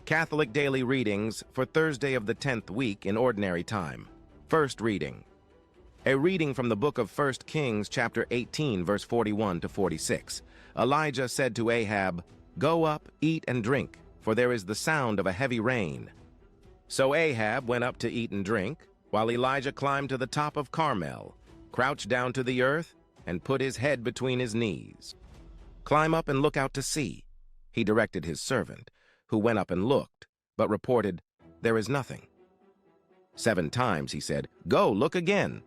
Catholic Daily Readings for Thursday of the 10th week in Ordinary Time. First reading. A reading from the book of 1 Kings, chapter 18, verse 41 to 46. Elijah said to Ahab, "Go up, eat and drink, for there is the sound of a heavy rain." So Ahab went up to eat and drink, while Elijah climbed to the top of Carmel, crouched down to the earth, and put his head between his knees. "Climb up and look out to sea," he directed his servant, who went up and looked, but reported, "There is nothing." 7 times he said, "Go, look again."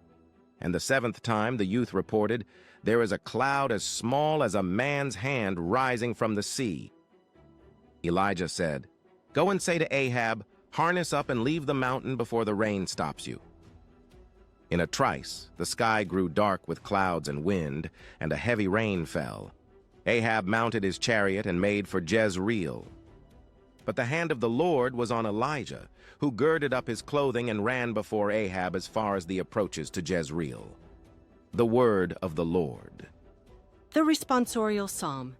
And the 7th time the youth reported, "There is a cloud as small as a man's hand rising from the sea." Elijah said, "Go and say to Ahab, harness up and leave the mountain before the rain stops you." In a trice, the sky grew dark with clouds and wind, and a heavy rain fell. Ahab mounted his chariot and made for Jezreel. But the hand of the Lord was on Elijah, who girded up his clothing and ran before Ahab as far as the approaches to Jezreel. The word of the Lord. The responsorial psalm.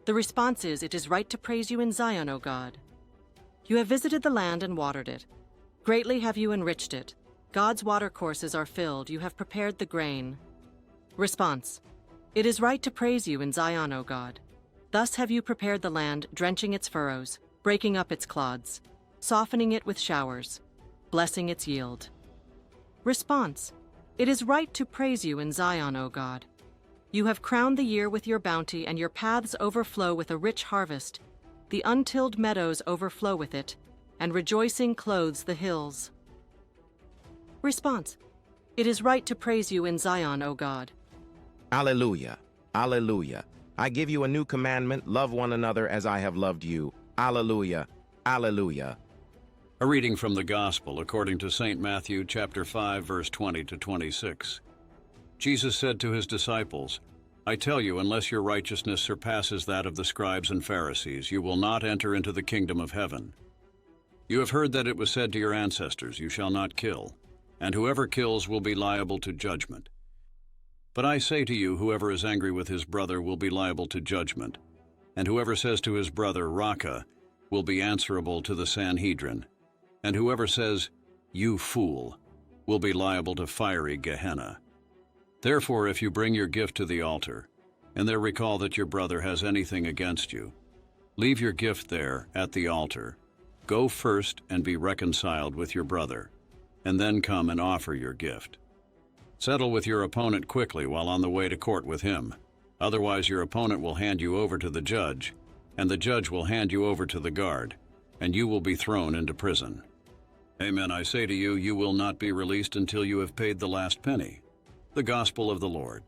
The response is, "It is right to praise you in Zion, O God. You have visited the land and watered it. Greatly have you enriched it. God's watercourses are filled. You have prepared the grain." Response. It is right to praise you in Zion, O God. Thus have you prepared the land, drenching its furrows, breaking up its clods, softening it with showers, blessing its yield. Response. It is right to praise you in Zion, O God. You have crowned the year with your bounty, and your paths overflow with a rich harvest. The untilled meadows overflow with it, and rejoicing clothes the hills. Response. It is right to praise you in Zion, O God. Alleluia, alleluia. I give you a new commandment, love one another as I have loved you. Alleluia, alleluia. A reading from the Gospel according to St. Matthew chapter 5, verse 20 to 26. Jesus said to his disciples, "I tell you, unless your righteousness surpasses that of the scribes and Pharisees, you will not enter into the kingdom of heaven. You have heard that it was said to your ancestors, 'You shall not kill,' and whoever kills will be liable to judgment. But I say to you, whoever is angry with his brother will be liable to judgment, and whoever says to his brother, 'Raca,' will be answerable to the Sanhedrin, and whoever says, 'You fool,' will be liable to fiery Gehenna. Therefore, if you bring your gift to the altar, and there recall that your brother has anything against you, leave your gift there at the altar. Go first and be reconciled with your brother, and then come and offer your gift. Settle with your opponent quickly while on the way to court with him. Otherwise, your opponent will hand you over to the judge, and the judge will hand you over to the guard, and you will be thrown into prison. Amen, I say to you, you will not be released until you have paid the last penny." The Gospel of the Lord.